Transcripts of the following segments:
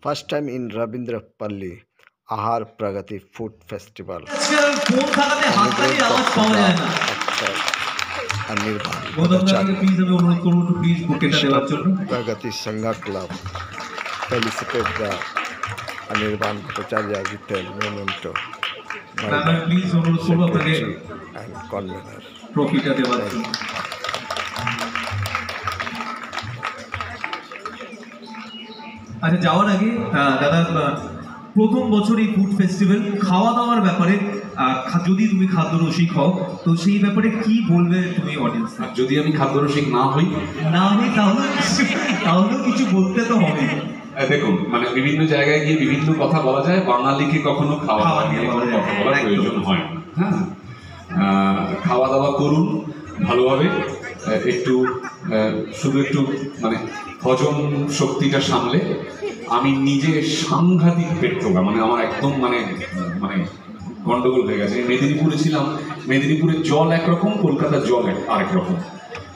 First time in Ravindrapalli, Ahar Pragati Food Festival. Pragati Sangha Club felicitate the Anirban Bhattacharya Retail Memento by the Secretary and Convener. আচ্ছা, যাওয়ার আগে দাদা, প্রথম বছর এই food festival খাওয়া দাওয়ার ব্যাপারে, যদি তুমি খাদ্য রসিক হও তো সেই ব্যাপারে কি বলবে তুমি অডিয়েন্স? আর যদি আমি খাদ্য রসিক না হই তাহলে কিছু বলতে তো হবে। দেখুন, মানে বিভিন্ন জায়গায় গিয়ে বিভিন্ন কথা বলা যায়, বাঙালিকে কখনো খাওয়া দাওয়া নিয়ে কোনো কথা বলার প্রয়োজন হয় না। হ্যাঁ, খাওয়া দাওয়া করুন ভালোভাবে, একটু শুধু একটু মানে হজম শক্তিটা সামলে। আমি নিজে সাংঘাতিক পেট ঠোকা, মানে আমার একদম মানে মানে গন্ডগোল হয়ে গেছে। মেদিনীপুরে ছিলাম, মেদিনীপুরের জল একরকম, কলকাতার জল আরেক রকম।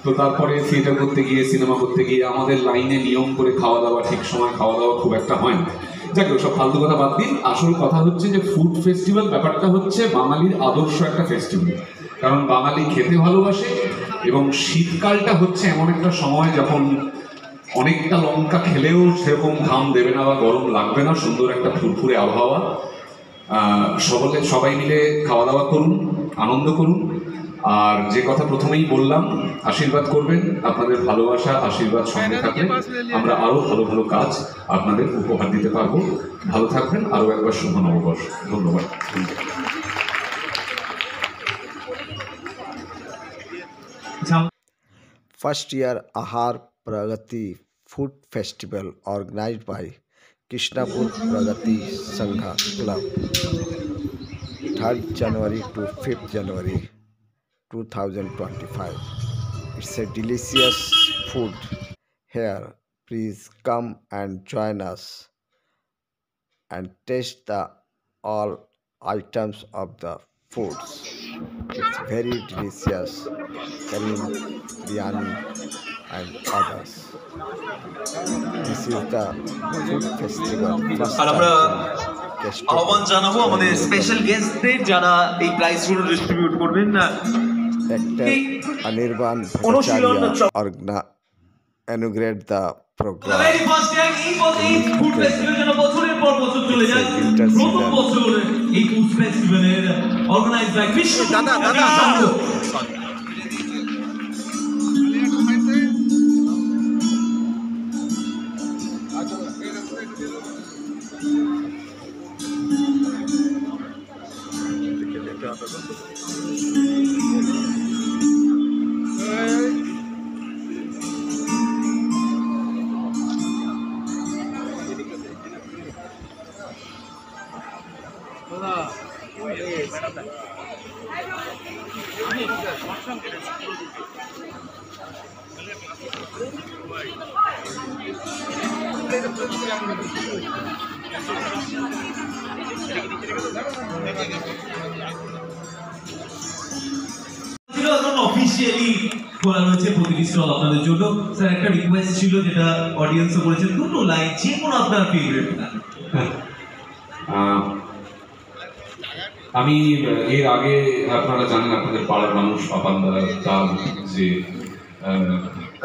তো তারপরে থিয়েটার করতে গিয়ে, সিনেমা করতে গিয়ে আমাদের লাইনে নিয়ম করে খাওয়া দাওয়া, ঠিক সময় খাওয়া দাওয়া খুব একটা হয় না। যাকে সব ফালতু কথা বাদ দিন, আসল কথা হচ্ছে যে ফুড ফেস্টিভ্যাল ব্যাপারটা হচ্ছে বাঙালির আদর্শ একটা ফেস্টিভ্যাল। কারণ বাঙালি খেতে ভালোবাসে, এবং শীতকালটা হচ্ছে এমন একটা সময় যখন অনেকটা লঙ্কা খেলেও সেরকম ঘাম দেবে না বা গরম লাগবে না, সুন্দর একটা ফুরফুরে আবহাওয়া। সবাই মিলে খাওয়া দাওয়া করুন, আনন্দ করুন। আর যে কথা প্রথমেই বললাম, আশীর্বাদ করবেন, আপনাদের ভালোবাসা আশীর্বাদ সঙ্গে থাকলে আমরা আরো ভালো ভালো কাজ আপনাদের উপহার দিতে পারবো। ভালো থাকবেন, আরো একবার শুভ নববর্ষ। ধন্যবাদ। First year Ahar Pragati Food Festival organized by Krishnapur Pragati Sangha Club, 3rd January to 5th January 2025. It's a delicious food here. Please come and join us and taste the all items of the foods. It's very delicious, kareem, biryani and others. This is the food festival. আহ্বান জানাবো আমাদের special গেস্টদের, যারা এই প্রাইজগুলো distribute করবেন। Anirban Bhattacharya inaugurate the program. Food festival যেন বছরের পর বছর চলে যায়। প্রথম বছর এই ফুড ফেস্টিভ্যালের অর্গানাইজ বাই কৃষ্ণ দাদা। অফিসিয়ালি খোলা রয়েছে প্রতিটি স্টল আপনাদের জন্য। স্যার, একটা রিকোয়েস্ট ছিল যেটা অডিয়েন্সও করেছেন, দুটো লাইন, যে কোনো আপনার ফেভারিট। আমি এর আগে আপনারা জানেন, আপনাদের পাড়ার মানুষ পাপানদার তার যে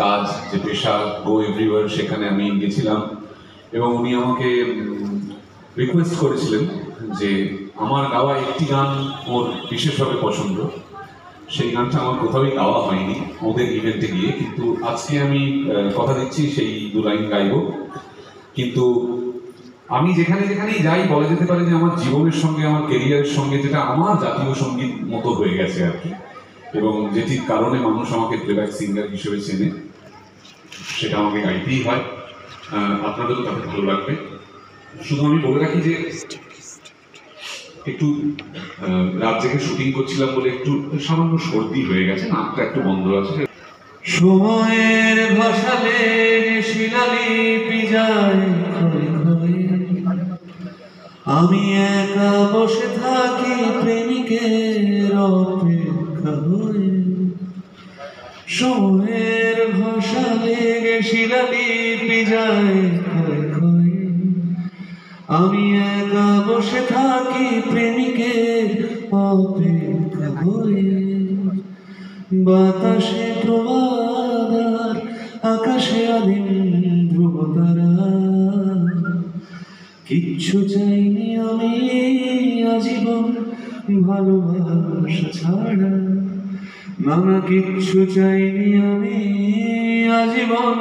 কাজ, যে পেশা গো এভরিওয়ার, সেখানে আমি গেছিলাম এবং উনি আমাকে রিকোয়েস্ট করেছিলেন যে আমার গাওয়া একটি গান ওর বিশেষভাবে পছন্দ। সেই গানটা আমার কোথাওই গাওয়া হয়নি ওদের ইভেন্টে গিয়ে, কিন্তু আজকে আমি কথা দিচ্ছি সেই দু লাইন গাইব। কিন্তু আমি যেখানেই যাই বলা যেতে পারে যে আমার জীবনের সঙ্গে, আমার কেরিয়ারের সঙ্গে যেটা আমার জাতীয় সঙ্গীত মতো হয়ে গেছে আর কি, এবং যেটির কারণে মানুষ আমাকে প্লেব্যাক সিঙ্গার হিসেবে চেনে, সেটা আমাকে গাইতেই হয়। আপনাদেরও তাতে ভালো লাগবে। শুধু আমি বলে রাখি যে একটু রাত জেগে শুটিং করছিলাম বলে একটু সামান্য সর্দি হয়ে গেছে, নাকটা একটু বন্ধ আছে। সময়ের ভাষালে শিলালিপি যায়, আমি একা বসে থাকি প্রেমিকের অপেক্ষা হয়ে। সময়ের ভাষা লেগে শিলালিপি যায়, আমি একা বসে থাকি প্রেমিকের অপেক্ষা হয়ে, বাতাসে প্রবাদার আকাশে আদিম ধ্রুবতারা। কিচ্ছু চাইনি আমি আজীবন ভালোবাসা ছাড়া, নানা কিচ্ছু চাইনি আমি আজীবন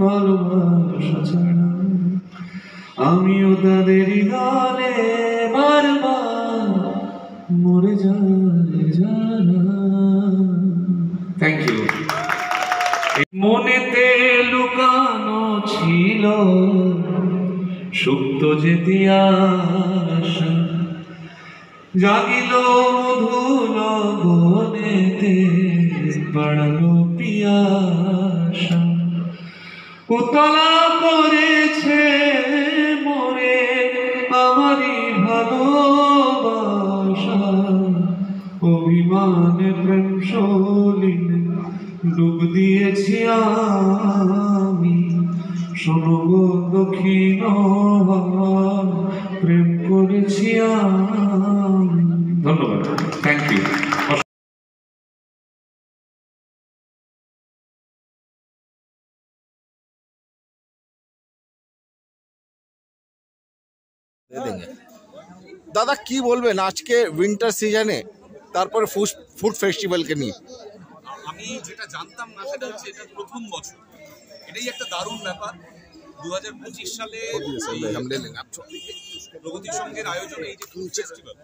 ভালোবাসা ছাড়া। আমিও তাদেরই দলে বারবার মরে যায় যারা। Thank you. মনেতে লুকানো ছিল সুপ্ত যেতি আশা, জাগিল মধুল গনেতে বাড়ালো পিয়াসা। উতলা করেছে মরে আমারই ভালোবাসা, অভিমানে প্রেম সলিলে ডুব দিয়েছি আমি। শোনো গো দক্ষিণ প্রেম করেছি আমি। ধন্যবাদ, থ্যাংক ইউ। দাদা কি বলবেন আজকে উইন্টার সিজনে তারপরে ফুড ফেস্টিভ্যালকে নিয়ে? আমি যেটা জানতাম না সেটা হচ্ছে এটা প্রথম বছর, এটাই একটা দারুণ ব্যাপার। 2025 সালে প্রগতি সংঘের আয়োজনে এই যে ফুড ফেস্টিভ্যাল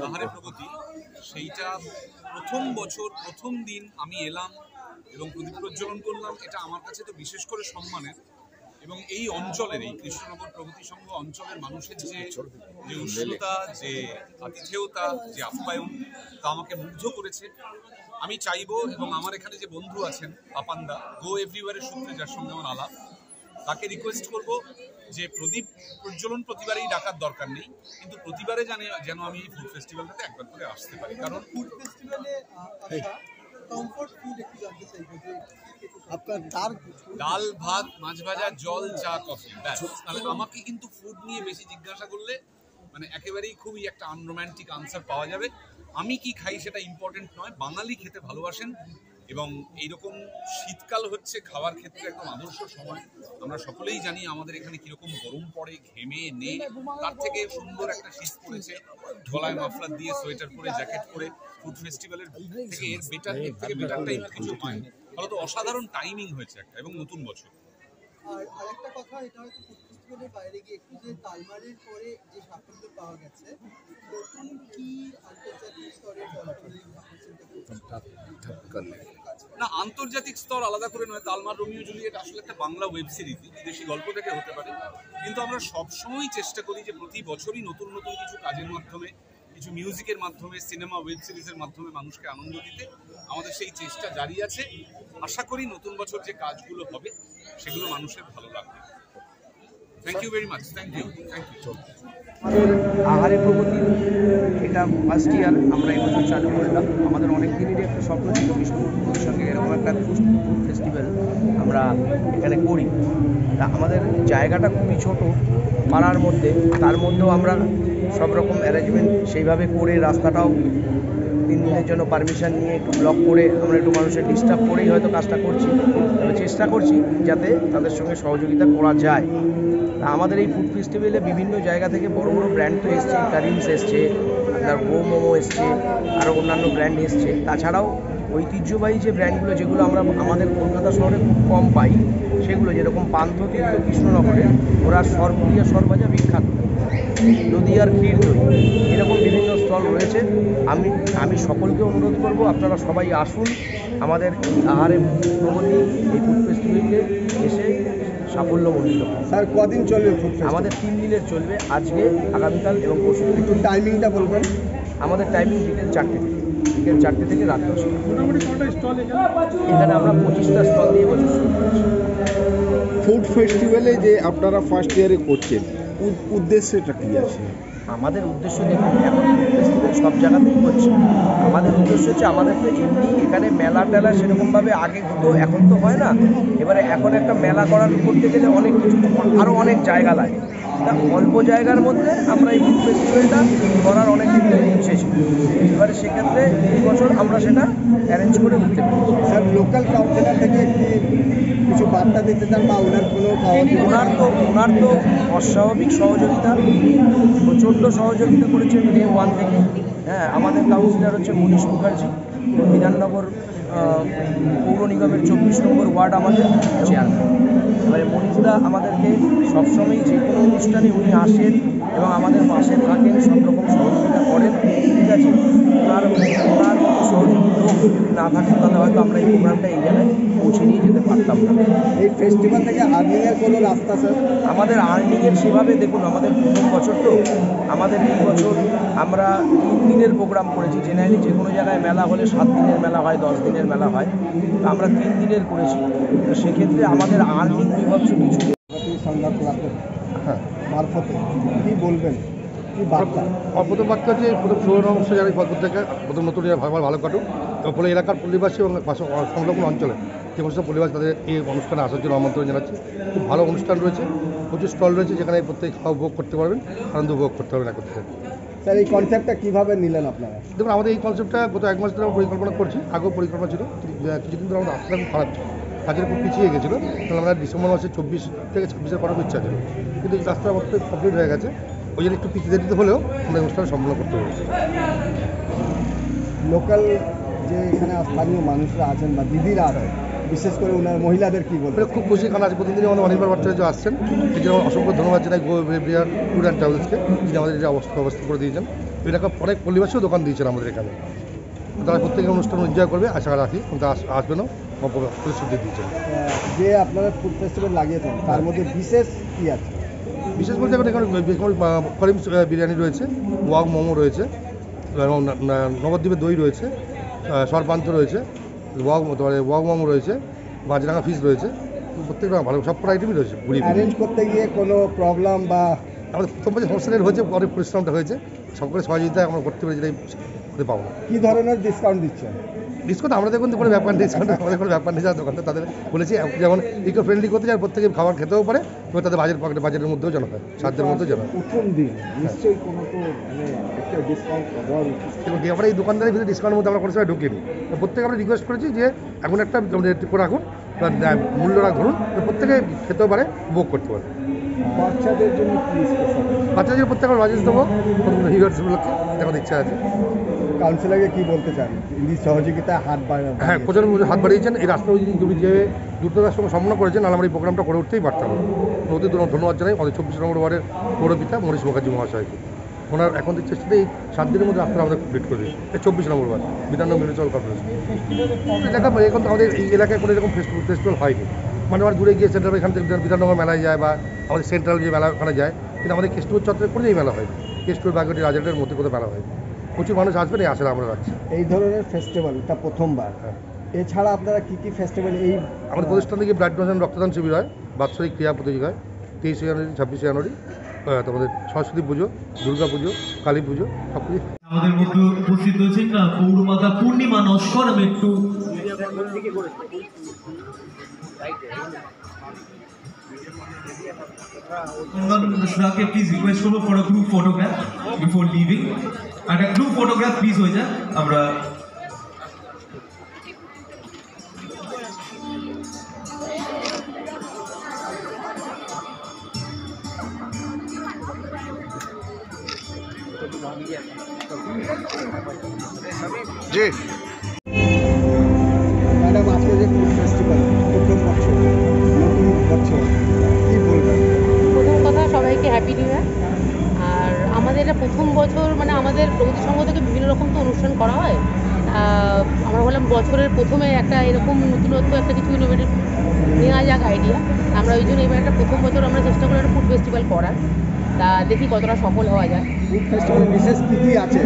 আহারে প্রগতি, সেইটা প্রথম বছর প্রথম দিন আমি এলাম এবং প্রদীপ প্রজ্বলন করলাম। এটা আমার কাছে তো বিশেষ করে সম্মানের, এবং এই অঞ্চলের এই কৃষ্ণনগর প্রগতি সংঘ অঞ্চলের মানুষের যে উষ্ণতা, যে আতিথেয়তা, যে আপ্যায়ন, তা আমাকে মুগ্ধ করেছে। আমি চাইবো, এবং আমার এখানে যে বন্ধু আছেন পাপান্দা গো এভরিওয়ারের সূত্রে, যার সঙ্গে আমার আলাপ, তাকে রিকোয়েস্ট করব যে প্রদীপ প্রজ্বলন প্রতিবারেই ডাকার দরকার নেই, কিন্তু প্রতিবারে যেন আমি এই ফুড ফেস্টিভ্যালটাতে একবার করে আসতে পারি। কারণ ফুড ফেস্টিভ্যালে কমফোর্ট ফুড একটু জানতে চাইবো যে আপনার ডাল ভাত মাছ ভাজা জল চা কফি, ব্যাস। তাহলে আমাকে কিন্তু ফুড নিয়ে বেশি জিজ্ঞাসা করলে মানে একেবারেই খুবই একটা আনরোম্যান্টিক আনসার পাওয়া যাবে। আমি কি খাই সেটা ইম্পর্টেন্ট নয়, বাঙালি খেতে ভালোবাসেন, এবং এইরকম শীতকাল হচ্ছে খাওয়ার ক্ষেত্রে একদম আদর্শ সময়। আমরা সকলেই জানি আমাদের এখানে কিরকম গরম পড়ে, ঘেমে নে, তার থেকে সুন্দর একটা শীত পড়েছে, গলায় মাফলার দিয়ে সোয়েটার পরে জ্যাকেট পরে ফুড ফেস্টিভ্যালের থেকে এর বেটার টাইম কিছু নয়। ফলে তো অসাধারণ টাইমিং হয়েছে একটা, এবং নতুন বছর। আর আরেকটা কথা, এটা হয়তো ফুড ফেস্টিভ্যালের বাইরে গিয়ে একটু যে তালমারের পরে যে সাফল্য পাওয়া গেছে, নতুন কি আন্তর্জাতিক স্তরের না, আন্তর্জাতিক স্তর আলাদা করে নয়। তালমার রোমিও জুলিয়েট আসলে একটা বাংলা ওয়েব সিরিজ, বিদেশি গল্প থেকে হতে পারে, কিন্তু আমরা সবসময় চেষ্টা করি যে প্রতি বছরই নতুন নতুন কিছু কাজের মাধ্যমে, কিছু মিউজিকের মাধ্যমে, সিনেমা ওয়েব সিরিজের মাধ্যমে মানুষকে আনন্দ দিতে। আমাদের সেই চেষ্টা জারি আছে। আশা করি নতুন বছর যে কাজগুলো হবে সেগুলো মানুষের ভালো লাগবে। Thank you very much. Thank you. আমাদের আহারে প্রগতি এটা ফার্স্ট ইয়ার আমরা এই বছর চালু করলাম। আমাদের অনেক দিনেরই একটা স্বপ্ন ছিল কৃষ্ণনগরের সঙ্গে এরকম একটা ফুড ফেস্টিভ্যাল আমরা এখানে করি। তা আমাদের জায়গাটা খুবই ছোট পাড়ার মধ্যে, তার মধ্যেও আমরা সব রকম অ্যারেঞ্জমেন্ট সেইভাবে করে, রাস্তাটাও 3 দিনের জন্য পারমিশন নিয়ে একটু ব্লক করে আমরা একটু মানুষের ডিস্টার্ব করেই হয়তো কাজটা করছি। তবে চেষ্টা করছি যাতে তাদের সঙ্গে সহযোগিতা করা যায়। তা আমাদের এই ফুড ফেস্টিভ্যালে বিভিন্ন জায়গা থেকে বড় বড় ব্র্যান্ড তো এসছে, কারিমস এসছে, আপনার গো মোমো এসছে, আরও অন্যান্য ব্র্যান্ড এসছে। তাছাড়াও ঐতিহ্যবাহী যে ব্র্যান্ডগুলো যেগুলো আমরা আমাদের কলকাতা শহরে খুব কম পাই, সেগুলো যেরকম পান্থতীর্থ কৃষ্ণনগরে ওরা সরপুরিয়া সরভাজা বিখ্যাত, নদীয়ার ক্ষীর দই, এরকম বিভিন্ন স্টল রয়েছে। আমি সকলকে অনুরোধ করব আপনারা সবাই আসুন আমাদের আহারে প্রগতি এই ফুড ফেস্টিভ্যালে এসে সাফল্যমণ্ডিত। স্যার কদিন চলবে ফুড ফেস্টিভ্যাল? আমাদের 3 দিনের চলবে, আজকে, আগামীকাল এবং পরশু। একটু টাইমিংটা বলবেন। আমাদের টাইমিং বিকেল 4টে থেকে রাত 10টা। এখানে আমরা 25টা স্টল দিয়ে বসে শুরু করেছি। ফুড ফেস্টিভ্যালে যে আপনারা ফার্স্ট ইয়ারে করছেন, উদ্দেশ্যটা কী আছে? আমাদের উদ্দেশ্য দেখুন, এখন ফেস্টিভ্যাল সব জায়গাতেই হচ্ছে। আমাদের উদ্দেশ্য হচ্ছে, আমাদের তো এমনি এখানে মেলা টেলা সেরকমভাবে আগে হতো, এখন তো হয় না। এবারে এখন একটা মেলা করতে গেলে অনেক কিছু, আরও অনেক জায়গা লাগে। তা অল্প জায়গার মধ্যে আমরা এই ফুড ফেস্টিভ্যালটা করার অনেক দিন ধরে ইচ্ছে ছিল। এবারে সেক্ষেত্রে এই বছর আমরা সেটা অ্যারেঞ্জ করে উঠতে পারি। স্যার লোকাল কাউন্সিলর থেকে কিছু বার্তা দিতে চান বা ওনার কোনো ওনার তো অস্বাভাবিক সহযোগিতা, প্রচণ্ড সহযোগিতা করেছেন ডে 1 থেকে। হ্যাঁ, আমাদের কাউন্সিলর হচ্ছে মনীষ মুখার্জি, বিধাননগর পৌর নিগমের 24 নম্বর ওয়ার্ড আমাদের চেয়ারম্যান। এবারে মনীষদা আমাদেরকে সবসময় যে কোনো অনুষ্ঠানে উনি আসেন এবং আমাদের পাশে থাকেন, সব রকম সহযোগিতা করেন। ঠিক আছে, ওনার মতো সহযোগী লোক যদি না থাকেন তাহলে হয়তো আমরা এই প্রোগ্রামটা এই জায়গায় পৌঁছে নিয়ে যেতে পারতাম না। এই ফেস্টিভ্যাল থেকে আর্নিংয়ের কোনো রাস্তা স্যার? আমাদের আর্নিংয়ের সেভাবে দেখুন, আমাদের প্রথম বছর তো, আমাদের এই বছর আমরা 3 দিনের প্রোগ্রাম করেছি। জেনারেলি যে কোনো জায়গায় মেলা হলে 7 দিনের মেলা হয়, 10 দিনের মেলা হয়, তো আমরা 3 দিনের করেছি। তো সেক্ষেত্রে আমাদের আর্নিং বিভৎস কিছু সংবাদ ক্লাবের মারফতে কী বলবেন, কী বার্তা? প্রথম বার্তা হচ্ছে প্রথম সুবর্ণবর্ষ যারা এই পর্ব থেকে প্রথম নতুন ভালো কাটুক এবং ফলে এলাকার পল্লীবাসী এবং সংলগ্ন অঞ্চলে যে সমস্ত পল্লীবাসী তাদের এই অনুষ্ঠানে আসার জন্য আমন্ত্রণ জানাচ্ছি। খুব ভালো অনুষ্ঠান রয়েছে, প্রচুর স্টল রয়েছে যেখানে প্রত্যেক খাওয়া উপভোগ করতে পারবেন, আনন্দ উপভোগ করতে পারবেন একত্রে। স্যার এই কনসেপ্টটা কীভাবে নিলেন আপনারা? দেখুন, আমাদের এই কনসেপ্টটা গত 1 মাস ধরে আমরা পরিকল্পনা করছি। আগেও পরিকল্পনা ছিল, কিছুদিন ধরে আমাদের রাস্তাটা খুব খারাপ ছিল, কাজের খুব পিছিয়ে গেছিলো। তাহলে আমরা ডিসেম্বর মাসে 24 থেকে 26 করার ইচ্ছা ছিল, কিন্তু এই রাস্তা আমাদের কমপ্লিট হয়ে গেছে। ওই জন্য একটু পিছিয়ে দিতে হলেও আমরা অনুষ্ঠান সম্পন্ন করতে পেরেছি। লোকাল যে এখানে স্থানীয় মানুষরা আছেন বা দিদিরা আছেন, বিশেষ করে ওনার মহিলাদের কী বলবেন? খুব খুশি, কারণ আজ প্রতিদিনই আমাদের অনির্বাণ ভট্টাচার্য আসছেন, এই জন্য অসংখ্য ধন্যবাদ জানাই বিহার ট্যুর অ্যান্ড ট্রাভেলসকে, যিনি আমাদের যে ব্যবস্থা করে দিয়েছেন। এলাকা অনেক পরিবেশেও দোকান দিয়েছেন আমাদের এখানে, তারা প্রত্যেকের অনুষ্ঠান এনজয় করবে আশা রাখি, কিন্তু আসবেনও প্রতিশ্রুতি দিয়েছেন। যে আপনারা ফুড ফেস্টিভ্যাল লাগিয়েছেন তার মধ্যে বিশেষ কী আছে? বিশেষ বলতে এখন এখানে করিম বিরিয়ানি রয়েছে, ওয়াগ মোমো রয়েছে, এবং নবদ্বীপের দই রয়েছে, সরপান্ত রয়েছে, ওয়াগ মোমো রয়েছে, মাছরাঙা ফিশ রয়েছে, প্রত্যেকটা ভালো সবকটা আইটেমই রয়েছে। অ্যারেঞ্জ করতে গিয়ে কোনো প্রবলেম বা আমাদের প্রথম বছর সমস্যা হয়েছে, অনেক পরিশ্রমটা হয়েছে, সকলের সহযোগিতায় আমরা করতে পেরেছি, এটাই পাবো। কী ধরনের ডিসকাউন্ট দিচ্ছেন? ডিসকাউন্ট আমাদের কিন্তু কোনো ব্যাপার নেই, ডিসকাউন্ট আমাদের কোনো ব্যাপার নেই। যারা দোকানটা তাদের বলেছি যেমন ইকো ফ্রেন্ডলি করতে চায়, প্রত্যেকে খাবার খেতেও পারে এবং তাদের বাজেটের মধ্যেও যেন হয়, সাধ্যের মধ্যেও যেন হয়। প্রথম দিন নিশ্চয়ই কোনো তো একটা ডিসকাউন্ট দেওয়া উচিত। এবং আমরা এই দোকানদারের ভিতরে ডিসকাউন্টের মধ্যে আমরা কোনো সময় ঢুকিনি। প্রত্যেকে আমরা রিকোয়েস্ট করেছি যে এখন একটা করে রাখুন, মূল্যটা ধরুন, প্রত্যেকে খেতেও পারে, উপভোগ করতে পারে। বাচ্চাদের জন্য কি স্পেশাল? বাচ্চাদের প্রত্যেকে আমরা লজেন্স দেবো ইউনিভার্সিটিগুলোকে, দেখার ইচ্ছা আছে। কাউন্সিলরকে কী বলতে চান? সহযোগিতায় হাত বাড়ান। হ্যাঁ, প্রচুর হাত বাড়িয়েছেন। এই রাস্তা যদি যে দ্রুততার সঙ্গে সম্পন্ন করেছেন, নাহলে আমরা এই প্রোগ্রামটা করে উঠতেই পারতাম। অতি ধন্যবাদ জানাই আমাদের 24 নম্বর ওয়ার্ডের পৌরপিতা মনীষ মুখার্জি মহাশয়কে। ওনার এখন চেষ্টাতে এই 7 দিনের মধ্যে রাস্তাটা আমাদের কমপ্লিট করে দিই। এই 24 নম্বর ওয়ার্ড বিধাননগর মিউনিসিপ্যাল কর্পোরেশন দেখা এখন তো আমাদের এই এলাকায় কোনো এরকম ফেস্টিভ্যাল হয়নি। মানে আমার দূরে গিয়ে সেন্টার এখান থেকে বিধাননগর মেলায় যায় বা আমাদের সেন্ট্রাল যে মেলা ওখানে যায়, কিন্তু আমাদের কেষ্টপুর চত্বরে কোনো এই মেলা হয়, কেষ্টপুর বাগেটি রাজাটের মধ্যে কোথাও মেলা হয়। প্রচুর মানুষ আসবেন, এই আশা আমরা রাখছি। এই ধরনের ফেস্টিভ্যাল এটা প্রথমবার। এছাড়া আপনারা কী কী ফেস্টিভ্যাল? এই আমাদের প্রতিষ্ঠান থেকে ব্লাড ডোনেশন রক্তদান শিবির হয়, বাৎসরিক ক্রিয়া প্রতিযোগিতা হয় 23 জানুয়ারি 26 জানুয়ারি, তোমাদের সরস্বতী পুজো, দুর্গা পুজো, কালী পুজো সব কিছু। আমাদের মধ্যে উপস্থিত রয়েছেন পৌরমাতা পূর্ণিমা নস্কর। আমি একটু Shraকে প্লিজ রিকোয়েস্ট করবো for a group photograph before living. একটা গ্রুপ ফটোগ্রাফ প্লিজ হয়ে যায়। আমরা জি ম্যাডাম, আজকে যে ফুড ফেস্টিভ্যাল প্রথম বছর, নতুন বছর, কী বলবেন? প্রথম কথা সবাইকে হ্যাপি নিউ ইয়ার। আর আমাদের এটা প্রথম বছর, মানে আমাদের প্রগতি সংঘ থেকে বিভিন্ন রকম তো অনুষ্ঠান করা হয়। আমরা বললাম বছরের প্রথমে একটা এরকম নতুনত্ব একটা কিছু ইনোভেটিভ নেওয়া যাক আইডিয়া। আমরা ওই জন্য এবার একটা প্রথম বছর আমরা চেষ্টা করি একটা ফুড ফেস্টিভ্যাল করার। তা দেখি কতটা সফল হওয়া যায়। ফুড ফেস্টিভ্যাল বিশেষ কী কী আছে?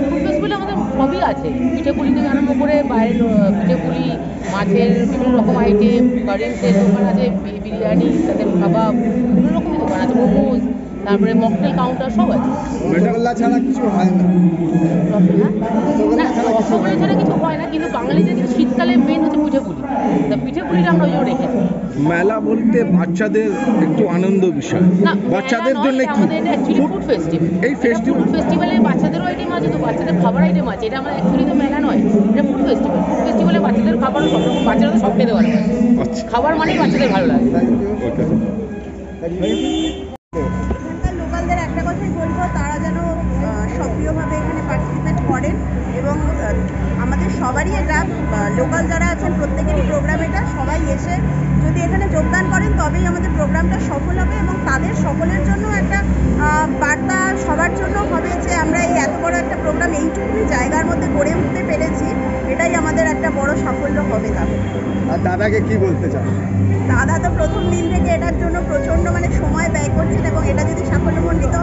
ফুড ফেস্টিভ্যালে আমাদের সবই আছে, পিঠেপুলি থেকে আরম্ভ করে বাইরের পিঠেপুলি, মাছের বিভিন্ন রকম আইটেম, কারিমসের দোকান আছে, বিরিয়ানি, তাদের কাবাব, বিভিন্ন রকমের দোকান আছে, মোমোজ, তারপরে মকটেল কাউন্টার সব আছে। রসগোল্লা ছাড়া কিছু হয় না। না রসগোল্লা ছাড়া কিছু হয় না, কিন্তু বাঙালিদের কিন্তু শীতকালে মেন হচ্ছে পিঠেপুলি, তা পিঠেপুলিটা আমরা ওই জন্য রেখেছি। মেলা বলতে বাচ্চাদের একটু আনন্দ বিষয়, না বাচ্চাদের জন্য কি আমাদের অ্যাকচুয়ালি ফুড ফেস্টিভ্যাল। এই ফেস্টিভ্যাল ফেস্টিভ্যালে বাচ্চাদেরও আইটেম আছে, তো বাচ্চাদের খাবার আইটেম আছে। এটা আমার অ্যাকচুয়ালি তো মেলা নয়, এটা ফুড ফেস্টিভ্যাল। ফুড ফেস্টিভ্যালে বাচ্চাদের খাবারও সব রকম, বাচ্চারা তো সব খেতে পারে। আচ্ছা খাবার মানেই বাচ্চাদের ভালো লাগে। লোকালদের একটা কথাই বলবো, তারা যেন সক্রিয়ভাবে এখানে পার্টিসিপেট করেন এবং আমাদের সবারই এটা লোকাল যারা আছেন প্রত্যেকেরই প্রোগ্রাম, এটা সবাই এসে যদি এখানে যোগদান করেন তবেই আমাদের প্রোগ্রামটা সফল হবে এবং তাদের সকলের জন্য একটা বার্তা সবার জন্য হবে যে আমরা এই এত বড় একটা প্রোগ্রাম এইটুকুনি জায়গার মধ্যে গড়ে উঠতে পেরেছি, এটাই আমাদের একটা বড় সাফল্য হবে। তাহলে আর দাদাকে কি বলতে চান? দাদা তো প্রথম দিন থেকে এটার জন্য প্রচণ্ড সময় ব্যয় করছেন এবং এটা যদি সাফল্যমণ্ডিত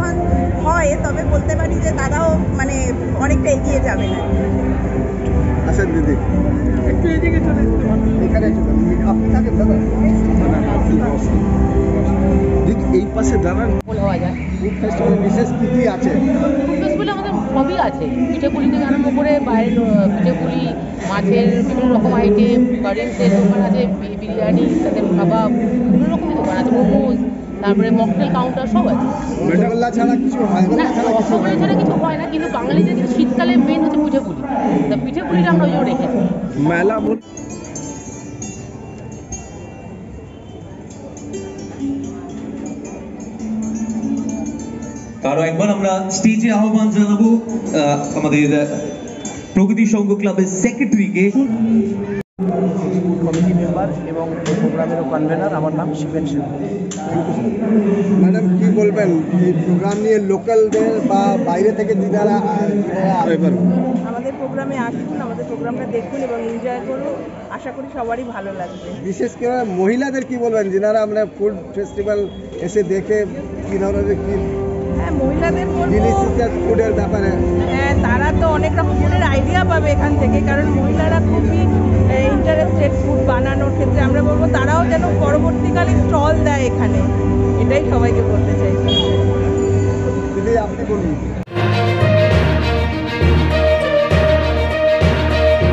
হয় তবে বলতে পারি যে দাদাও অনেকটা এগিয়ে যাবেন। আসেন দিদি, একটু এদিকে চলে এখানে আপনি থাকেন দাদা, দিদি এই পাশে দাঁড়ান। হওয়া যায় ফুড ফেস্টিভ্যাল বিশেষ কী কী আছে? ফুড ফেস্টিভ্যালে আমাদের সবই আছে, পিঠেপুলি থেকে আরম্ভ করে বাইরের পিঠেপুলি, মাছের বিভিন্ন রকম আইটেম, কারেন্টের দোকান আছে, বিরিয়ানি, তাদের কাবাব, বিভিন্ন রকমের দোকান আছে, মোমোজ, তারপরে মকটেল কাউন্টার সব আছে। রসগোল্লা ছাড়া কিছু হয় না রসগোল্লা ছাড়া কিছু হয় না, কিন্তু বাঙালিদের কিন্তু শীতকালে মেন হচ্ছে পিঠেপুলি, তা পিঠেপুলিটা আমরা ওই জন্য রেখেছি। মেলা বল আরো একবার আমরা স্টেজে আহ্বান জানাবো আমাদের প্রগতি সংঘ ক্লাবের সেক্রেটারিকে। কমিটি মেম্বার এবং এই প্রোগ্রামেরও কনভেনার, আমার নাম শিবেন সিংহ। ম্যাডাম কি বলবেন এই প্রোগ্রাম নিয়ে, লোকালদের বা বাইরে থেকে যারা আমাদের প্রোগ্রামে আসুন, আমাদের প্রোগ্রামটা দেখুন এবং এনজয় করুন, আশা করি সবারই ভালো লাগবে। বিশেষ করে মহিলাদের কি বলবেন যারা আমরা ফুড ফেস্টিভ্যাল এসে দেখে কি ধরনের কি হ্যাঁ, মহিলাদের জিনিস ফুডের ব্যাপারে? হ্যাঁ, তারা তো অনেক রকম ফুডের আইডিয়া পাবে এখান থেকে, কারণ মহিলারা খুবই ইন্টারেস্টেড ফুড বানানোর ক্ষেত্রে। আমরা বলবো তারাও যেন পরবর্তীকালে স্টল দেয় এখানে, এটাই সবাইকে বলতে চাই। দিদি আপনি বলুন।